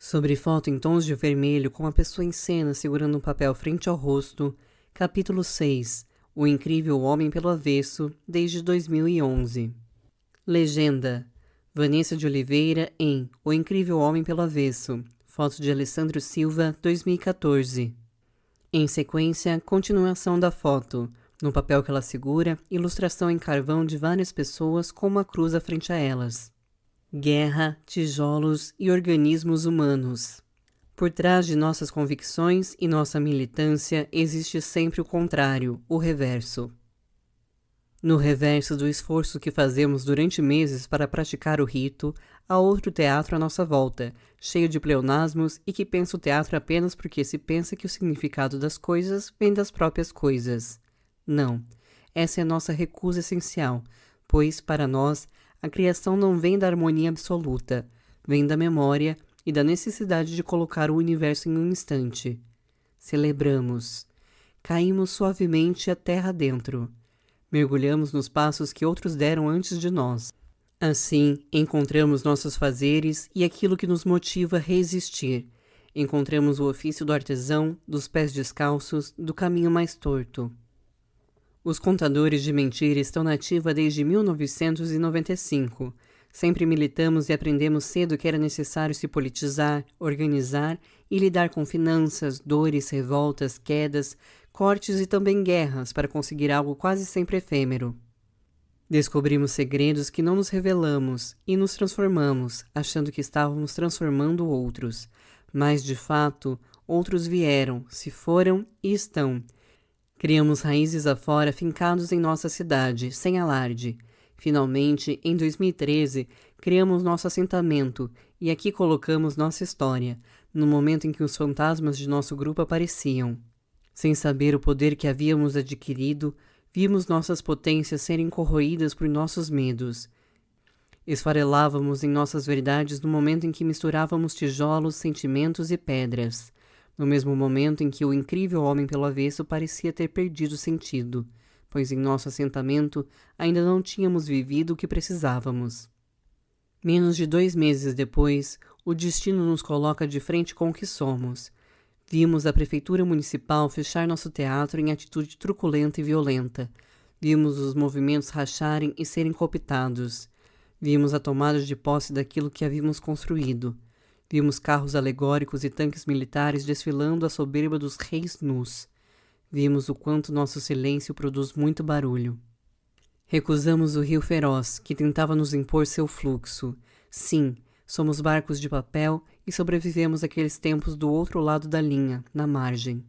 Sobre foto em tons de vermelho com uma pessoa em cena segurando um papel frente ao rosto, capítulo 6, O Incrível Homem pelo Avesso, desde 2011. Legenda: Vanessa de Oliveira em O Incrível Homem pelo Avesso, foto de Alessandro Silva, 2014. Em sequência, continuação da foto. No papel que ela segura, ilustração em carvão de várias pessoas com uma cruz à frente a elas. Guerra, tijolos e organismos humanos. Por trás de nossas convicções e nossa militância existe sempre o contrário, o reverso. No reverso do esforço que fazemos durante meses para praticar o rito, há outro teatro à nossa volta, cheio de pleonasmos e que pensa o teatro apenas porque se pensa que o significado das coisas vem das próprias coisas. Não, essa é a nossa recusa essencial, pois, para nós, a criação não vem da harmonia absoluta, vem da memória e da necessidade de colocar o universo em um instante. Celebramos. Caímos suavemente a terra dentro. Mergulhamos nos passos que outros deram antes de nós. Assim, encontramos nossos fazeres e aquilo que nos motiva a resistir. Encontramos o ofício do artesão, dos pés descalços, do caminho mais torto. Os contadores de mentira estão na ativa desde 1995. Sempre militamos e aprendemos cedo que era necessário se politizar, organizar e lidar com finanças, dores, revoltas, quedas, cortes e também guerras para conseguir algo quase sempre efêmero. Descobrimos segredos que não nos revelamos e nos transformamos, achando que estávamos transformando outros. Mas, de fato, outros vieram, se foram e estão. Criamos raízes afora fincados em nossa cidade, sem alarde. Finalmente, em 2013, criamos nosso assentamento e aqui colocamos nossa história, no momento em que os fantasmas de nosso grupo apareciam. Sem saber o poder que havíamos adquirido, vimos nossas potências serem corroídas por nossos medos. Esfarelávamos em nossas verdades no momento em que misturávamos tijolos, sentimentos e pedras. No mesmo momento em que o incrível homem pelo avesso parecia ter perdido sentido, pois em nosso assentamento ainda não tínhamos vivido o que precisávamos. Menos de 2 meses depois, o destino nos coloca de frente com o que somos. Vimos a prefeitura municipal fechar nosso teatro em atitude truculenta e violenta. Vimos os movimentos racharem e serem cooptados. Vimos a tomada de posse daquilo que havíamos construído. Vimos carros alegóricos e tanques militares desfilando à soberba dos reis nus. Vimos o quanto nosso silêncio produz muito barulho. Recusamos o rio feroz, que tentava nos impor seu fluxo. Sim, somos barcos de papel e sobrevivemos àqueles tempos do outro lado da linha, na margem.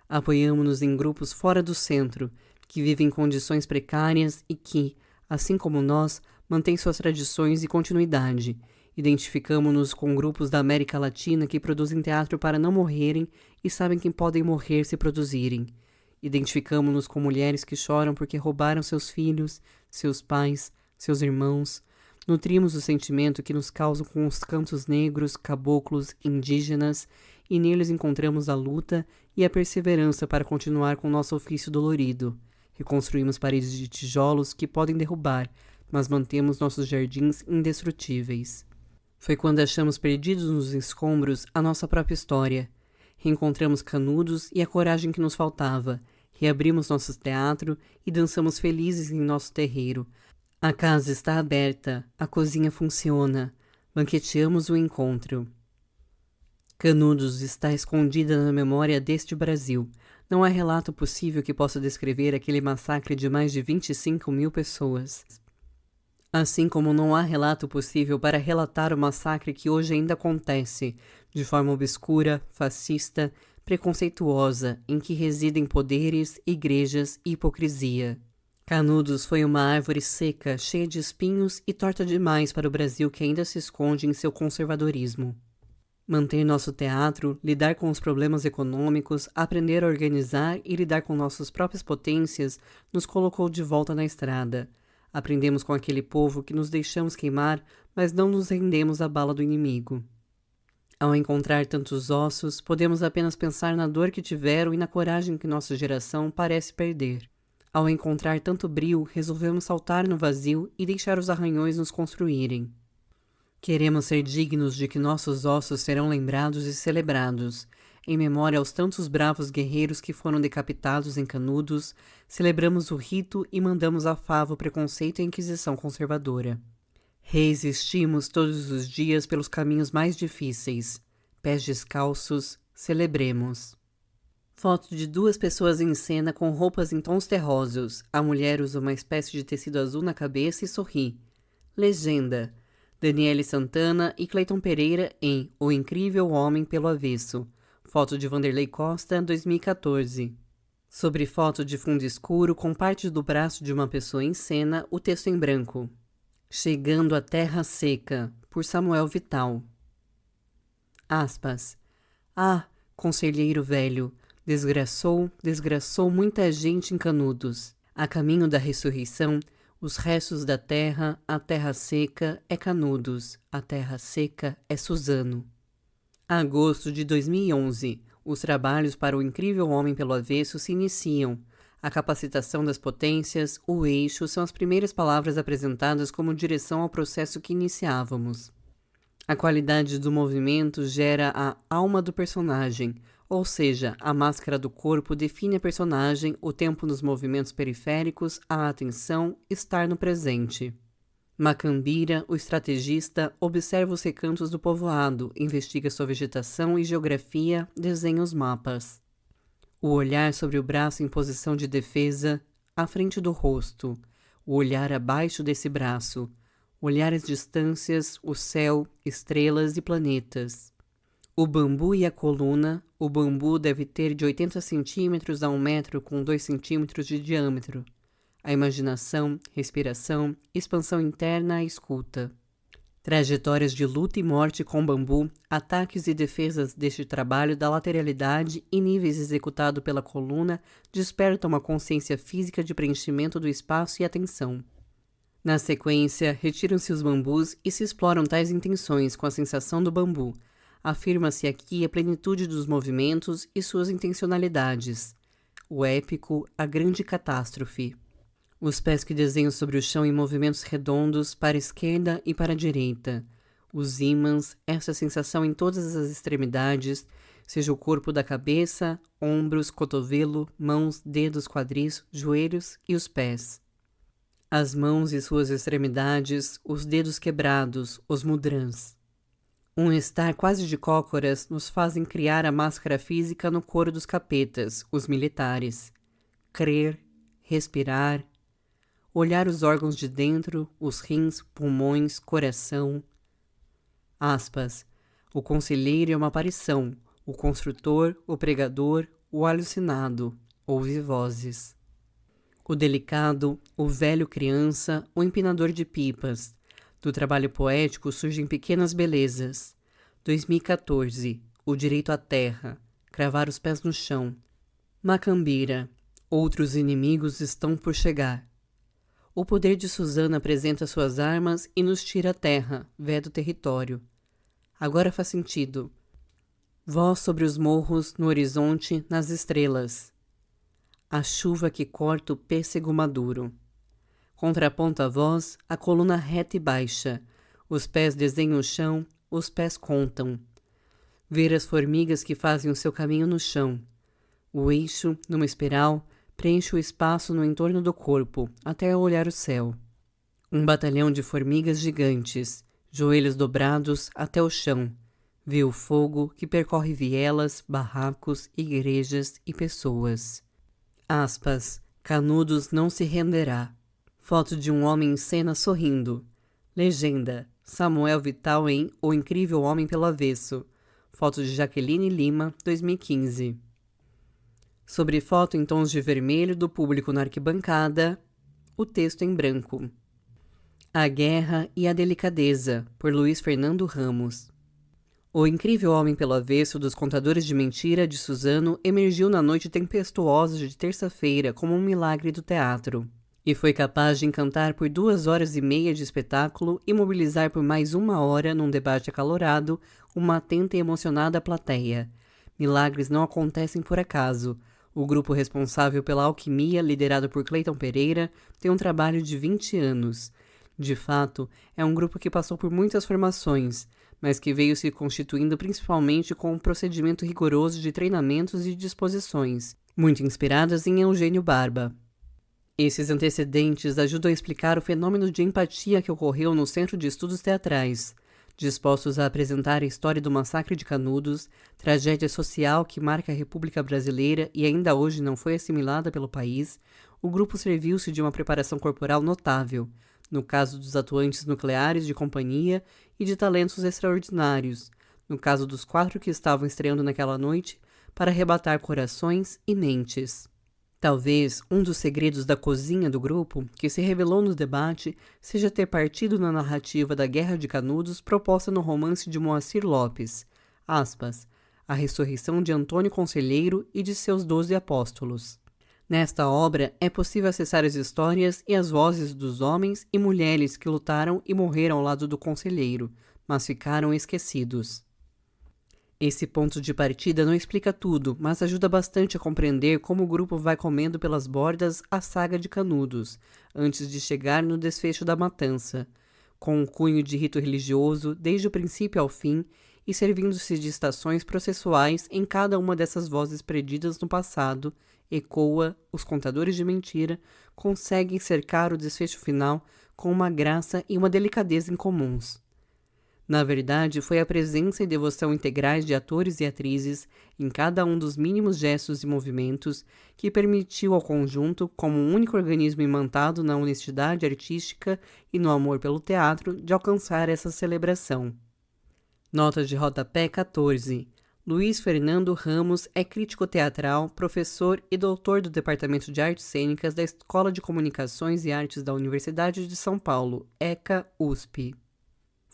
Apoiamo-nos em grupos fora do centro, que vivem em condições precárias e que, assim como nós, mantêm suas tradições e continuidade. Identificamo-nos com grupos da América Latina que produzem teatro para não morrerem e sabem que podem morrer se produzirem. Identificamo-nos com mulheres que choram porque roubaram seus filhos, seus pais, seus irmãos. Nutrimos o sentimento que nos causam com os cantos negros, caboclos, indígenas, e neles encontramos a luta e a perseverança para continuar com nosso ofício dolorido. Reconstruímos paredes de tijolos que podem derrubar, mas mantemos nossos jardins indestrutíveis. Foi quando achamos perdidos nos escombros a nossa própria história. Reencontramos Canudos e a coragem que nos faltava. Reabrimos nosso teatro e dançamos felizes em nosso terreiro. A casa está aberta, a cozinha funciona. Banqueteamos o encontro. Canudos está escondida na memória deste Brasil. Não há relato possível que possa descrever aquele massacre de mais de 25.000 pessoas. Assim como não há relato possível para relatar o massacre que hoje ainda acontece, de forma obscura, fascista, preconceituosa, em que residem poderes, igrejas e hipocrisia. Canudos foi uma árvore seca, cheia de espinhos e torta demais para o Brasil que ainda se esconde em seu conservadorismo. Manter nosso teatro, lidar com os problemas econômicos, aprender a organizar e lidar com nossas próprias potências nos colocou de volta na estrada. Aprendemos com aquele povo que nos deixamos queimar, mas não nos rendemos à bala do inimigo. Ao encontrar tantos ossos, podemos apenas pensar na dor que tiveram e na coragem que nossa geração parece perder. Ao encontrar tanto brio, resolvemos saltar no vazio e deixar os arranhões nos construírem. Queremos ser dignos de que nossos ossos serão lembrados e celebrados. Em memória aos tantos bravos guerreiros que foram decapitados em Canudos, celebramos o rito e mandamos à fava o preconceito e a Inquisição conservadora. Resistimos todos os dias pelos caminhos mais difíceis. Pés descalços, celebremos. Foto de 2 pessoas em cena com roupas em tons terrosos. A mulher usa uma espécie de tecido azul na cabeça e sorri. Legenda: Daniele Santana e Cleiton Pereira em O Incrível Homem pelo Avesso. Foto de Vanderlei Costa, 2014. Sobre foto de fundo escuro com parte do braço de uma pessoa em cena, o texto em branco. Chegando à Terra Seca, por Samuel Vital. Aspas. Ah, conselheiro velho, desgraçou muita gente em Canudos. A caminho da ressurreição, os restos da terra, a terra seca é Canudos, a terra seca é Suzano. Agosto de 2011. Os trabalhos para O Incrível Homem pelo Avesso se iniciam. A capacitação das potências, o eixo, são as primeiras palavras apresentadas como direção ao processo que iniciávamos. A qualidade do movimento gera a alma do personagem, ou seja, a máscara do corpo define a personagem, o tempo nos movimentos periféricos, a atenção, estar no presente. Macambira, o estrategista, observa os recantos do povoado, investiga sua vegetação e geografia, desenha os mapas. O olhar sobre o braço em posição de defesa, à frente do rosto. O olhar abaixo desse braço. Olhar as distâncias, o céu, estrelas e planetas. O bambu e a coluna. O bambu deve ter de 80 centímetros a 1 metro com 2 centímetros de diâmetro. A imaginação, respiração, expansão interna à escuta. Trajetórias de luta e morte com bambu, ataques e defesas deste trabalho da lateralidade e níveis executado pela coluna despertam uma consciência física de preenchimento do espaço e atenção. Na sequência, retiram-se os bambus e se exploram tais intenções com a sensação do bambu. Afirma-se aqui a plenitude dos movimentos e suas intencionalidades. O épico, a grande catástrofe. Os pés que desenham sobre o chão em movimentos redondos para a esquerda e para a direita. Os ímãs, essa sensação em todas as extremidades, seja o corpo da cabeça, ombros, cotovelo, mãos, dedos, quadris, joelhos e os pés. As mãos e suas extremidades, os dedos quebrados, os mudrans. Um estar quase de cócoras nos fazem criar a máscara física no coro dos capetas, os militares. Crer, respirar, olhar os órgãos de dentro, os rins, pulmões, coração. Aspas. O conselheiro é uma aparição, o construtor, o pregador, o alucinado, ouve vozes. O delicado, o velho criança, o empinador de pipas. Do trabalho poético surgem pequenas belezas. 2014. O direito à terra. Cravar os pés no chão. Macambira. Outros inimigos estão por chegar. O poder de Suzano apresenta suas armas e nos tira a terra, veda o território. Agora faz sentido. Voz sobre os morros, no horizonte, nas estrelas. A chuva que corta o pêssego maduro. Contraponta a voz, a coluna reta e baixa. Os pés desenham o chão, os pés contam. Ver as formigas que fazem o seu caminho no chão. O eixo, numa espiral, preenche o espaço no entorno do corpo, até olhar o céu. Um batalhão de formigas gigantes, joelhos dobrados até o chão. Vê o fogo que percorre vielas, barracos, igrejas e pessoas. Aspas. Canudos não se renderá. Foto de um homem em cena sorrindo. Legenda. Samuel Vital em O Incrível Homem pelo Avesso. Foto de Jaqueline Lima, 2015. Sobre foto em tons de vermelho do público na arquibancada, o texto em branco. A Guerra e a Delicadeza, por Luiz Fernando Ramos. O Incrível Homem pelo Avesso dos Contadores de Mentira de Suzano emergiu na noite tempestuosa de terça-feira como um milagre do teatro, e foi capaz de encantar por 2 horas e meia de espetáculo e mobilizar por mais 1 hora, num debate acalorado, uma atenta e emocionada plateia. Milagres não acontecem por acaso. O grupo responsável pela alquimia, liderado por Cleiton Pereira, tem um trabalho de 20 anos. De fato, é um grupo que passou por muitas formações, mas que veio se constituindo principalmente com um procedimento rigoroso de treinamentos e disposições, muito inspiradas em Eugênio Barba. Esses antecedentes ajudam a explicar o fenômeno de empatia que ocorreu no Centro de Estudos Teatrais, dispostos a apresentar a história do massacre de Canudos, tragédia social que marca a República Brasileira e ainda hoje não foi assimilada pelo país. O grupo serviu-se de uma preparação corporal notável, no caso dos atuantes nucleares de companhia, e de talentos extraordinários, no caso dos 4 que estavam estreando naquela noite, para arrebatar corações e mentes. Talvez um dos segredos da cozinha do grupo, que se revelou no debate, seja ter partido na narrativa da Guerra de Canudos proposta no romance de Moacir Lopes, aspas, A Ressurreição de Antônio Conselheiro e de seus 12 Apóstolos. Nesta obra, é possível acessar as histórias e as vozes dos homens e mulheres que lutaram e morreram ao lado do conselheiro, mas ficaram esquecidos. Esse ponto de partida não explica tudo, mas ajuda bastante a compreender como o grupo vai comendo pelas bordas a saga de Canudos, antes de chegar no desfecho da matança, com um cunho de rito religioso desde o princípio ao fim e servindo-se de estações processuais em cada uma dessas vozes perdidas no passado. Ecoa, os contadores de mentira conseguem cercar o desfecho final com uma graça e uma delicadeza incomuns. Na verdade, foi a presença e devoção integrais de atores e atrizes em cada um dos mínimos gestos e movimentos que permitiu ao conjunto, como um único organismo imantado na honestidade artística e no amor pelo teatro, de alcançar essa celebração. Nota de rodapé 14. Luiz Fernando Ramos é crítico teatral, professor e doutor do Departamento de Artes Cênicas da Escola de Comunicações e Artes da Universidade de São Paulo, ECA-USP.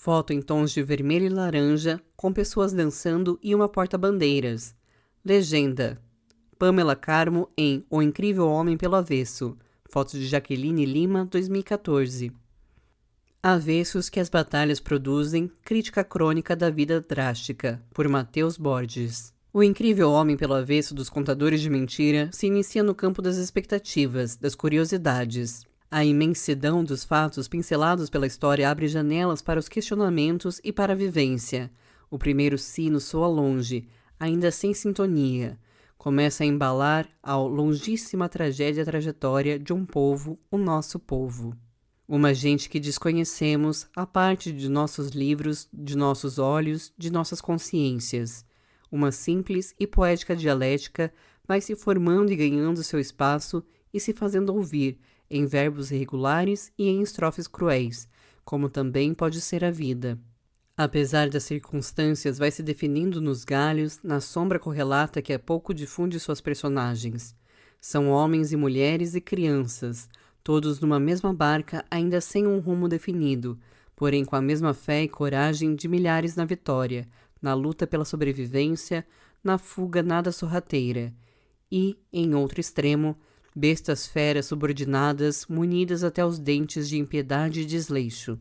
Foto em tons de vermelho e laranja, com pessoas dançando e uma porta-bandeiras. Legenda: Pamela Carmo em O Incrível Homem pelo Avesso. Foto de Jaqueline Lima, 2014. Avessos que as batalhas produzem, crítica crônica da vida drástica, por Matheus Borges. O Incrível Homem pelo Avesso dos Contadores de Mentira se inicia no campo das expectativas, das curiosidades. A imensidão dos fatos pincelados pela história abre janelas para os questionamentos e para a vivência. O primeiro sino soa longe, ainda sem sintonia. Começa a embalar a longíssima trajetória de um povo, o nosso povo. Uma gente que desconhecemos, a parte de nossos livros, de nossos olhos, de nossas consciências. Uma simples e poética dialética vai se formando e ganhando seu espaço e se fazendo ouvir, em verbos irregulares e em estrofes cruéis, como também pode ser a vida. Apesar das circunstâncias, vai se definindo nos galhos, na sombra correlata que a pouco difunde suas personagens. São homens e mulheres e crianças, todos numa mesma barca, ainda sem um rumo definido, porém com a mesma fé e coragem de milhares na vitória, na luta pela sobrevivência, na fuga nada sorrateira. E, em outro extremo, bestas feras subordinadas, munidas até os dentes de impiedade e desleixo.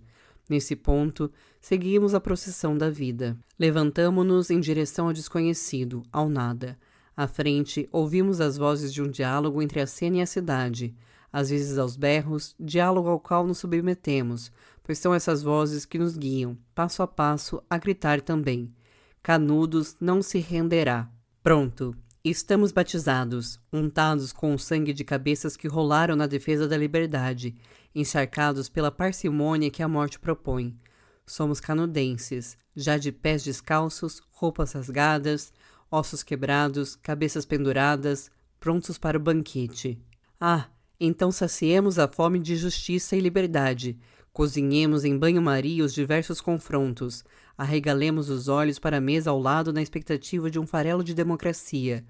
Nesse ponto, seguimos a procissão da vida. Levantamo-nos em direção ao desconhecido, ao nada. À frente, ouvimos as vozes de um diálogo entre a cena e a cidade, às vezes aos berros, diálogo ao qual nos submetemos, pois são essas vozes que nos guiam, passo a passo, a gritar também. Canudos não se renderá. Pronto. Estamos batizados, untados com o sangue de cabeças que rolaram na defesa da liberdade, encharcados pela parcimônia que a morte propõe. Somos canudenses, já de pés descalços, roupas rasgadas, ossos quebrados, cabeças penduradas, prontos para o banquete. Ah, então saciemos a fome de justiça e liberdade, cozinhemos em banho-maria os diversos confrontos, arregalemos os olhos para a mesa ao lado na expectativa de um farelo de democracia.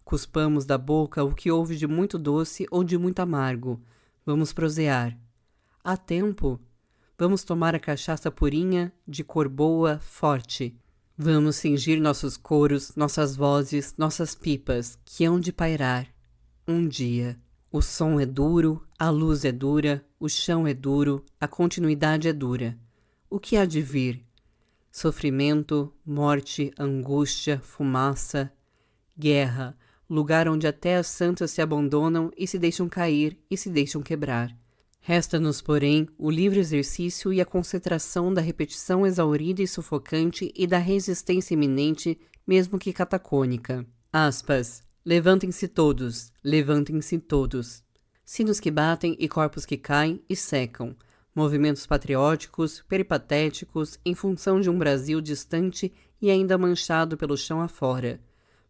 Cuspamos da boca o que houve de muito doce ou de muito amargo. Vamos prosear. Há tempo. Vamos tomar a cachaça purinha, de cor boa, forte. Vamos cingir nossos coros, nossas vozes, nossas pipas, que hão de pairar. Um dia. O som é duro, a luz é dura, o chão é duro, a continuidade é dura. O que há de vir? Sofrimento, morte, angústia, fumaça, guerra, lugar onde até as santas se abandonam e se deixam cair e se deixam quebrar. Resta-nos, porém, o livre exercício e a concentração da repetição exaurida e sufocante e da resistência iminente, mesmo que catacônica. Aspas. Levantem-se todos, levantem-se todos. Sinos que batem e corpos que caem e secam. Movimentos patrióticos, peripatéticos, em função de um Brasil distante e ainda manchado pelo chão afora.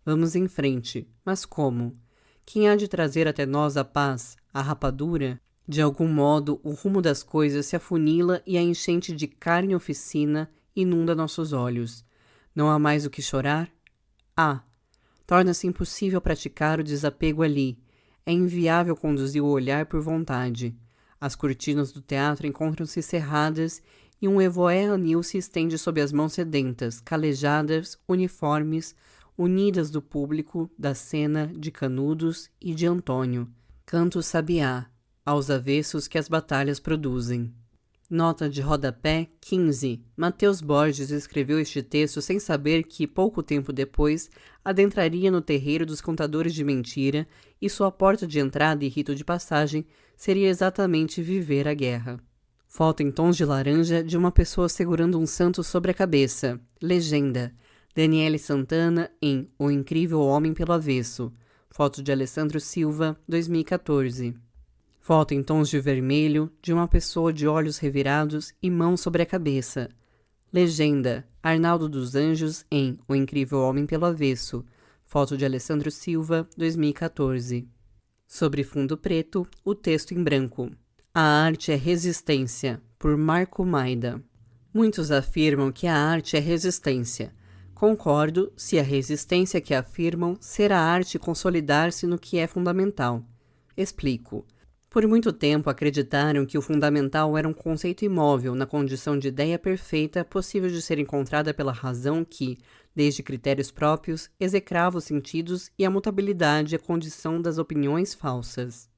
Vamos em frente, mas como? Quem há de trazer até nós a paz, a rapadura? De algum modo, o rumo das coisas se afunila e a enchente de carne oficina inunda nossos olhos. Não há mais o que chorar? Há. Torna-se impossível praticar o desapego ali. É inviável conduzir o olhar por vontade. As cortinas do teatro encontram-se cerradas e um evoé anil se estende sob as mãos sedentas, calejadas, uniformes, unidas do público, da cena, de Canudos e de Antônio. Canto sabiá, aos avessos que as batalhas produzem. Nota de rodapé 15. Mateus Borges escreveu este texto sem saber que, pouco tempo depois, adentraria no terreiro dos contadores de mentira e sua porta de entrada e rito de passagem seria exatamente viver a guerra. Foto em tons de laranja de uma pessoa segurando um santo sobre a cabeça. Legenda. Daniele Santana em O Incrível Homem pelo Avesso. Foto de Alessandro Silva, 2014. Foto em tons de vermelho de uma pessoa de olhos revirados e mãos sobre a cabeça. Legenda. Arnaldo dos Anjos em O Incrível Homem pelo Avesso. Foto de Alessandro Silva, 2014. Sobre fundo preto, o texto em branco. A arte é resistência, por Marco Maida. Muitos afirmam que a arte é resistência. Concordo se a resistência que afirmam ser a arte consolidar-se no que é fundamental. Explico. Por muito tempo acreditaram que o fundamental era um conceito imóvel na condição de ideia perfeita possível de ser encontrada pela razão que, desde critérios próprios, execrava os sentidos e a mutabilidade a condição das opiniões falsas.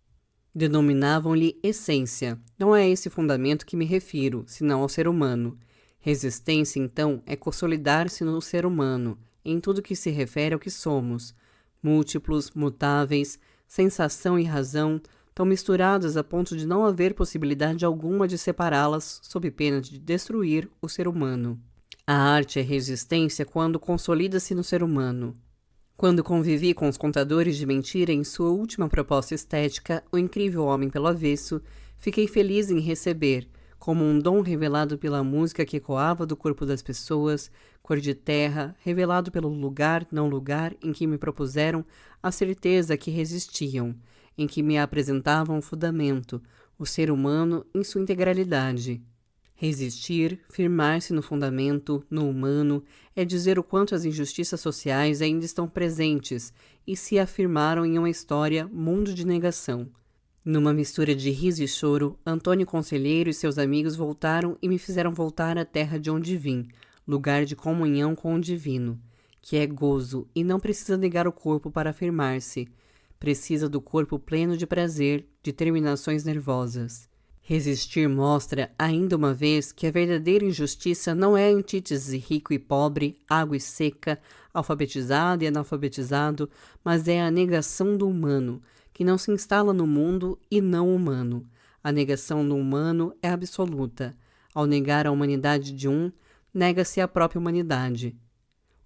Denominavam-lhe essência. Não é a esse fundamento que me refiro, senão ao ser humano. Resistência, então, é consolidar-se no ser humano, em tudo que se refere ao que somos, múltiplos, mutáveis, sensação e razão, tão misturadas a ponto de não haver possibilidade alguma de separá-las sob pena de destruir o ser humano. A arte é resistência quando consolida-se no ser humano. Quando convivi com os contadores de mentira em sua última proposta estética, O Incrível Homem pelo Avesso, fiquei feliz em receber, como um dom revelado pela música que ecoava do corpo das pessoas, cor de terra, revelado pelo lugar, não lugar, em que me propuseram a certeza que resistiam, em que me apresentavam o fundamento, o ser humano em sua integralidade. Resistir, firmar-se no fundamento, no humano, é dizer o quanto as injustiças sociais ainda estão presentes e se afirmaram em uma história mundo de negação. Numa mistura de riso e choro, Antônio Conselheiro e seus amigos voltaram e me fizeram voltar à terra de onde vim, lugar de comunhão com o divino, que é gozo e não precisa negar o corpo para afirmar-se. Precisa do corpo pleno de prazer, de terminações nervosas. Resistir mostra, ainda uma vez, que a verdadeira injustiça não é a antítese rico e pobre, água e seca, alfabetizado e analfabetizado, mas é a negação do humano, que não se instala no mundo e não humano. A negação do humano é absoluta. Ao negar a humanidade de um, nega-se a própria humanidade.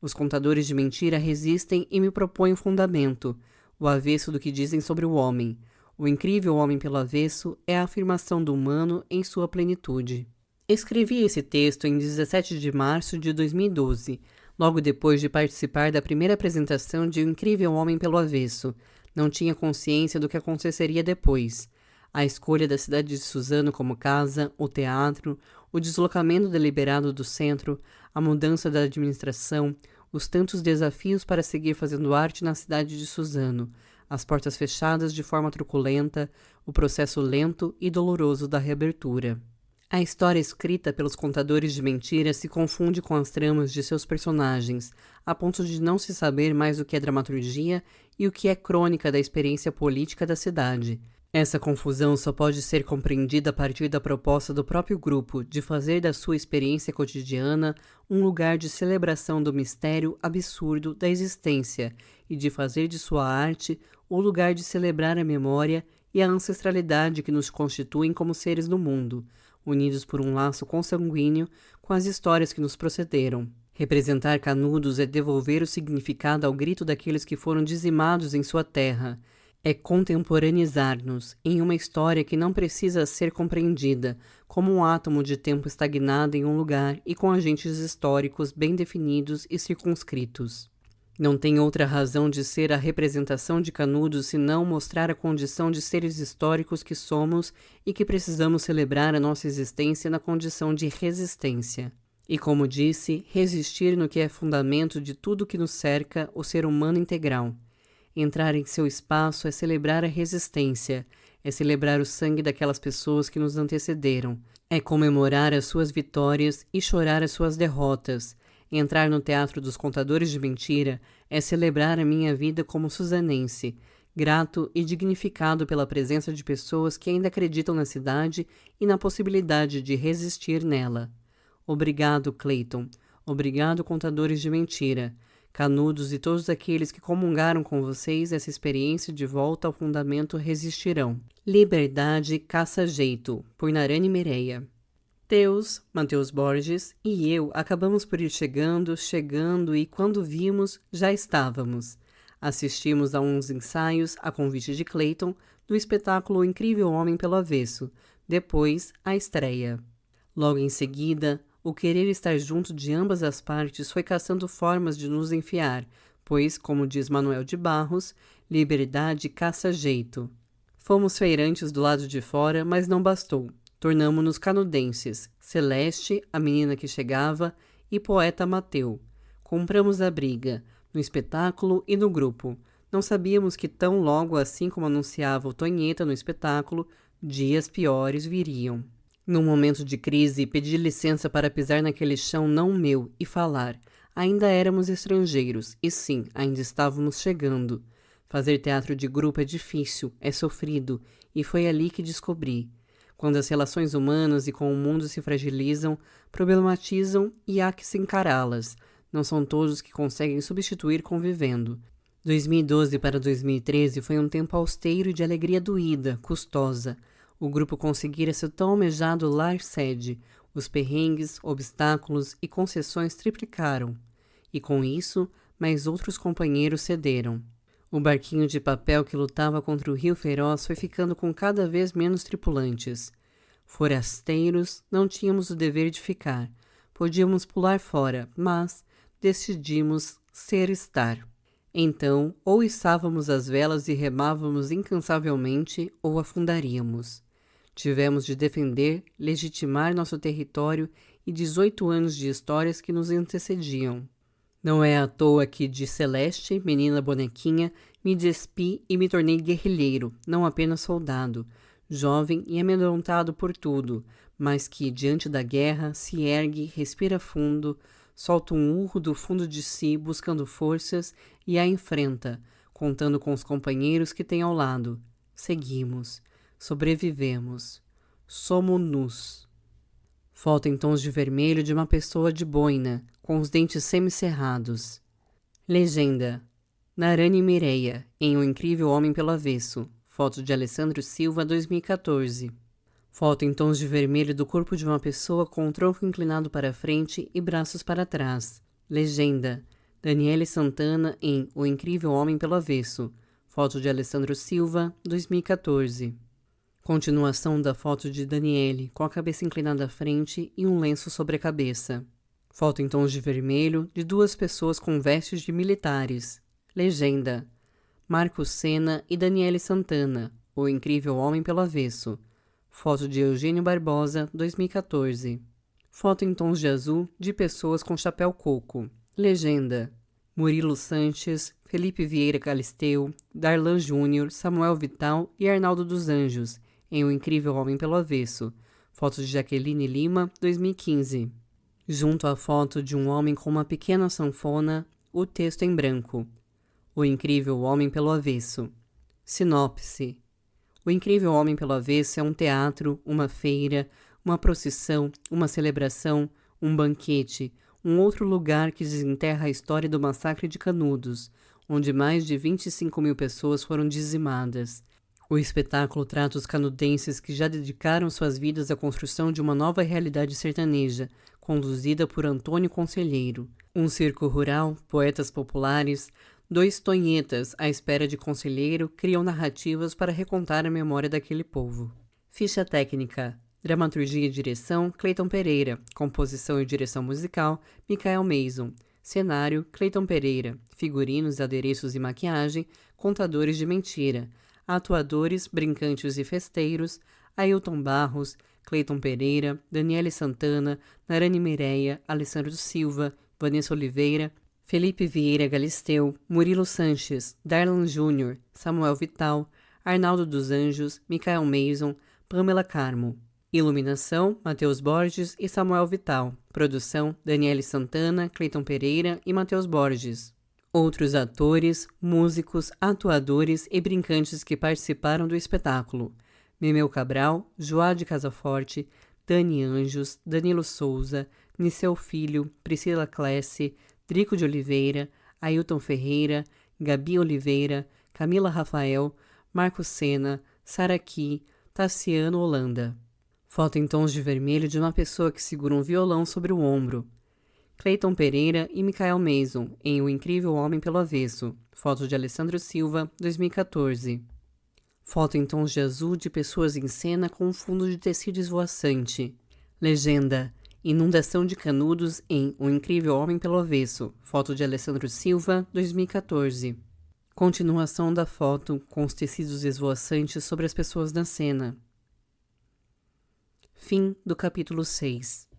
Os contadores de mentira resistem e me propõem um fundamento, o avesso do que dizem sobre o homem. O incrível homem pelo avesso é a afirmação do humano em sua plenitude. Escrevi esse texto em 17 de março de 2012, logo depois de participar da primeira apresentação de O Incrível Homem pelo Avesso. Não tinha consciência do que aconteceria depois. A escolha da cidade de Suzano como casa, o teatro, o deslocamento deliberado do centro, a mudança da administração, os tantos desafios para seguir fazendo arte na cidade de Suzano, as portas fechadas de forma truculenta, o processo lento e doloroso da reabertura. A história escrita pelos contadores de mentiras se confunde com as tramas de seus personagens, a ponto de não se saber mais o que é dramaturgia e o que é crônica da experiência política da cidade. Essa confusão só pode ser compreendida a partir da proposta do próprio grupo de fazer da sua experiência cotidiana um lugar de celebração do mistério absurdo da existência e de fazer de sua arte o lugar de celebrar a memória e a ancestralidade que nos constituem como seres no mundo, unidos por um laço consanguíneo com as histórias que nos procederam. Representar Canudos é devolver o significado ao grito daqueles que foram dizimados em sua terra. É contemporaneizar-nos em uma história que não precisa ser compreendida como um átomo de tempo estagnado em um lugar e com agentes históricos bem definidos e circunscritos. Não tem outra razão de ser a representação de Canudos senão mostrar a condição de seres históricos que somos e que precisamos celebrar a nossa existência na condição de resistência. E como disse, resistir no que é fundamento de tudo que nos cerca, o ser humano integral. Entrar em seu espaço é celebrar a resistência, é celebrar o sangue daquelas pessoas que nos antecederam, é comemorar as suas vitórias e chorar as suas derrotas. Entrar no teatro dos contadores de mentira é celebrar a minha vida como suzanense, grato e dignificado pela presença de pessoas que ainda acreditam na cidade e na possibilidade de resistir nela. Obrigado, Clayton. Obrigado, contadores de mentira. Canudos e todos aqueles que comungaram com vocês essa experiência de volta ao fundamento resistirão. Liberdade caça-jeito, por Narani Mireia. Teus, Mateus Borges e eu acabamos por ir chegando e quando vimos, já estávamos. Assistimos a uns ensaios, a convite de Clayton, do espetáculo O Incrível Homem pelo Avesso, depois a estreia. Logo em seguida, o querer estar junto de ambas as partes foi caçando formas de nos enfiar, pois, como diz Manuel de Barros, liberdade caça jeito. Fomos feirantes do lado de fora, mas não bastou. Tornamo-nos canudenses, Celeste, a menina que chegava, e poeta Mateu. Compramos a briga, no espetáculo e no grupo. Não sabíamos que tão logo assim como anunciava o Tonheta no espetáculo, dias piores viriam. Num momento de crise, pedi licença para pisar naquele chão não meu e falar. Ainda éramos estrangeiros, e sim, ainda estávamos chegando. Fazer teatro de grupo é difícil, é sofrido, e foi ali que descobri. Quando as relações humanas e com o mundo se fragilizam, problematizam e há que se encará-las. Não são todos que conseguem substituir convivendo. 2012 para 2013 foi um tempo austeiro e de alegria doída, custosa. O grupo conseguira seu tão almejado lar-sede, os perrengues, obstáculos e concessões triplicaram. E com isso, mais outros companheiros cederam. O barquinho de papel que lutava contra o rio feroz foi ficando com cada vez menos tripulantes. Forasteiros, não tínhamos o dever de ficar. Podíamos pular fora, mas decidimos estar. Então, ou içávamos as velas e remávamos incansavelmente, ou afundaríamos. Tivemos de defender, legitimar nosso território e 18 anos de histórias que nos antecediam. Não é à toa que de Celeste, menina bonequinha, me despi e me tornei guerrilheiro, não apenas soldado, jovem e amedrontado por tudo, mas que, diante da guerra, se ergue, respira fundo, solta um urro do fundo de si, buscando forças e a enfrenta, contando com os companheiros que tem ao lado. Seguimos. Sobrevivemos. Somos-nos. Foto em tons de vermelho de uma pessoa de boina, com os dentes semicerrados. Legenda. Narani Mireia, em O Incrível Homem pelo Avesso. Foto de Alessandro Silva, 2014. Foto em tons de vermelho do corpo de uma pessoa com o tronco inclinado para frente e braços para trás. Legenda. Daniele Santana em O Incrível Homem pelo Avesso. Foto de Alessandro Silva, 2014. Continuação da foto de Daniele, com a cabeça inclinada à frente e um lenço sobre a cabeça. Foto em tons de vermelho de duas pessoas com vestes de militares. Legenda. Marcos Sena e Daniele Santana, O Incrível Homem pelo Avesso. Foto de Eugênio Barbosa, 2014. Foto em tons de azul de pessoas com chapéu coco. Legenda. Murilo Sanches, Felipe Vieira Galisteu, Darlan Júnior, Samuel Vital e Arnaldo dos Anjos, em O Incrível Homem pelo Avesso. Foto de Jaqueline Lima, 2015. Junto à foto de um homem com uma pequena sanfona, o texto em branco. O Incrível Homem pelo Avesso. Sinopse. O Incrível Homem pelo Avesso é um teatro, uma feira, uma procissão, uma celebração, um banquete, um outro lugar que desenterra a história do massacre de Canudos, onde mais de 25 mil pessoas foram dizimadas. O espetáculo trata os canadenses que já dedicaram suas vidas à construção de uma nova realidade sertaneja, conduzida por Antônio Conselheiro. Um circo rural, poetas populares, dois tonhetas à espera de Conselheiro criam narrativas para recontar a memória daquele povo. Ficha técnica: dramaturgia e direção, Cleiton Pereira. Composição e direção musical, Michael Mason. Cenário, Cleiton Pereira. Figurinos, adereços e maquiagem, Contadores de Mentira. Atuadores, Brincantes e Festeiros, Ailton Barros, Cleiton Pereira, Daniele Santana, Narane Mireia, Alessandro Silva, Vanessa Oliveira, Felipe Vieira Galisteu, Murilo Sanches, Darlan Júnior, Samuel Vital, Arnaldo dos Anjos, Michael Mason, Pamela Carmo. Iluminação, Matheus Borges e Samuel Vital. Produção, Daniele Santana, Cleiton Pereira e Matheus Borges. Outros atores, músicos, atuadores e brincantes que participaram do espetáculo: Memeu Cabral, Joá de Casaforte, Dani Anjos, Danilo Souza, Niceu Filho, Priscila Clesse, Drico de Oliveira, Ailton Ferreira, Gabi Oliveira, Camila Rafael, Marcos Sena, Saraqui, Tassiano Holanda. Foto em tons de vermelho de uma pessoa que segura um violão sobre o ombro. Cleiton Pereira e Michael Mason, em O Incrível Homem pelo Avesso. Foto de Alessandro Silva, 2014. Foto em tons de azul de pessoas em cena com um fundo de tecido esvoaçante. Legenda: Inundação de Canudos em O Incrível Homem pelo Avesso. Foto de Alessandro Silva, 2014. Continuação da foto com os tecidos esvoaçantes sobre as pessoas na cena. Fim do capítulo 6.